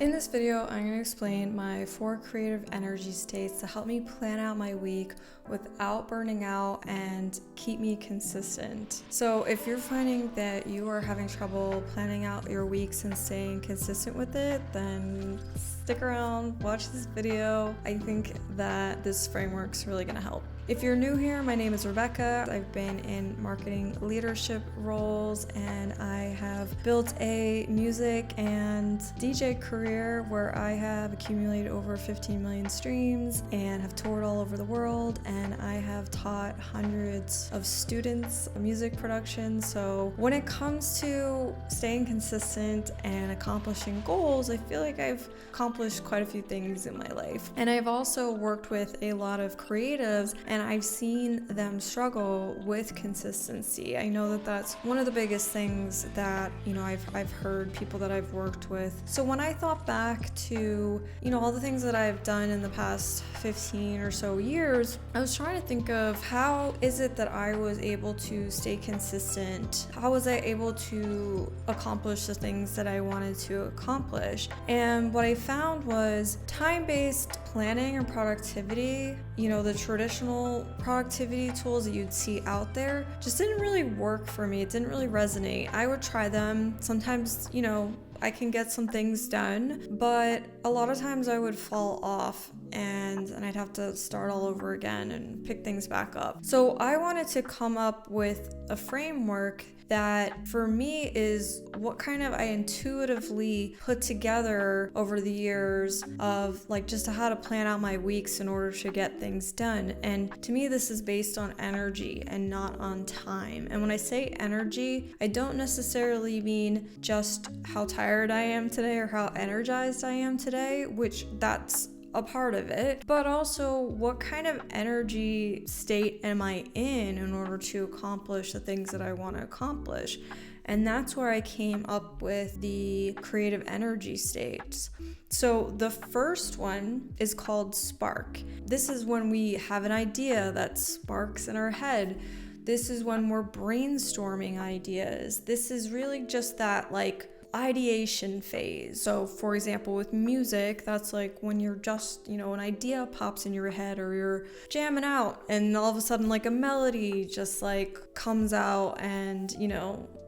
In this video, I'm going to explain my 4 creative energy states to help me plan out my week without burning out and keep me consistent. So if you're finding that you are having trouble planning out your weeks and staying consistent with it, then stick around, watch this video. I think that this framework's really going to help. If you're new here, my name is Rebecca. I've been in marketing leadership roles and I have built a music and DJ career where I have accumulated over 15 million streams and have toured all over the world, and I have taught hundreds of students music production. So when it comes to staying consistent and accomplishing goals, I feel like I've accomplished quite a few things in my life. And I've also worked with a lot of creatives and I've seen them struggle with consistency. I know that that's one of the biggest things that, I've heard people that I've worked with. So when I thought back to, all the things that I've done in the past 15 or so years, I was trying to think of how is it that I was able to stay consistent? How was I able to accomplish the things that I wanted to accomplish? And what I found was time-based planning and productivity, the traditional productivity tools that you'd see out there just didn't really work for me. It didn't really resonate. I would try them. Sometimes, I can get some things done, but a lot of times I would fall off and I'd have to start all over again and pick things back up. So I wanted to come up with a framework that for me is what kind of I intuitively put together over the years of just how to plan out my weeks in order to get things done. And to me, this is based on energy and not on time. And when I say energy, I don't necessarily mean just how tired I am today or how energized I am today, which that's a part of it, but also what kind of energy state am I in order to accomplish the things that I want to accomplish. And that's where I came up with the creative energy states. So the first one is called spark. This is when we have an idea that sparks in our head. This is when we're brainstorming ideas. This is really just that ideation phase. So for example, with music, that's when you're just, an idea pops in your head or you're jamming out and all of a sudden a melody just comes out and,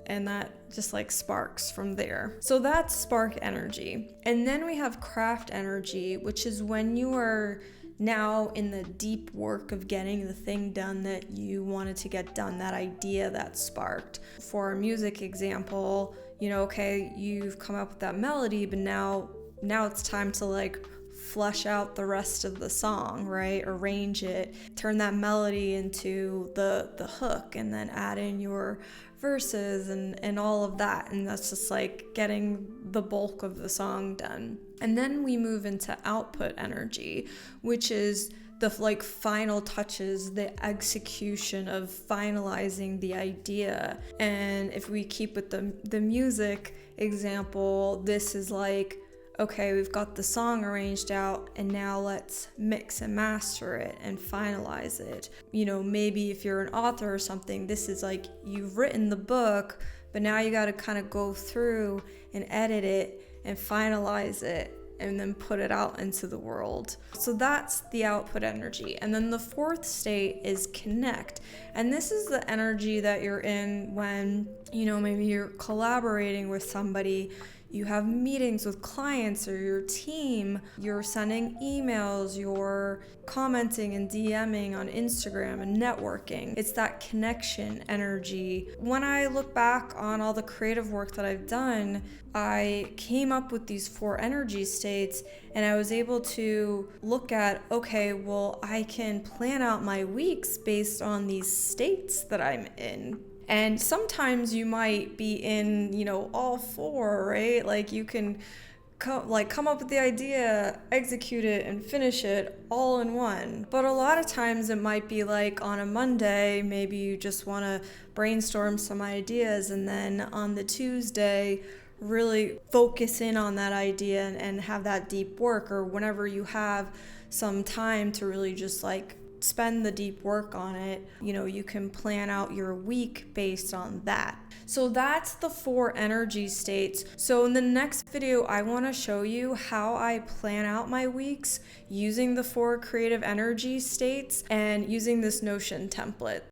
and that just sparks from there. So that's spark energy. And then we have craft energy, which is when you are now in the deep work of getting the thing done that you wanted to get done, that idea that sparked. For our music example, you've come up with that melody, but now it's time to flesh out the rest of the song, right? Arrange it, turn that melody into the hook, and then add in your verses and all of that. And that's just getting the bulk of the song done. And then we move into output energy, which is the final touches, the execution of finalizing the idea. And if we keep with the music example, this is okay, we've got the song arranged out and now let's mix and master it and finalize it. Maybe if you're an author or something, this is you've written the book, but now you got to kind of go through and edit it and finalize it and then put it out into the world. So that's the output energy. And then the fourth state is connect. And this is the energy that you're in when, maybe you're collaborating with somebody, you have meetings with clients or your team, you're sending emails, you're commenting and DMing on Instagram and networking. It's that connection energy. When I look back on all the creative work that I've done, I came up with these 4 energy states and I was able to look at, okay, well, I can plan out my weeks based on these states that I'm in. And sometimes you might be in, all 4, right? You can come up with the idea, execute it, and finish it all in one. But a lot of times it might be on a Monday, maybe you just want to brainstorm some ideas, and then on the Tuesday, really focus in on that idea and have that deep work, or whenever you have some time to really just spend the deep work on it, you can plan out your week based on that. So that's the 4 energy states. So in the next video, I want to show you how I plan out my weeks using the 4 creative energy states and using this Notion template.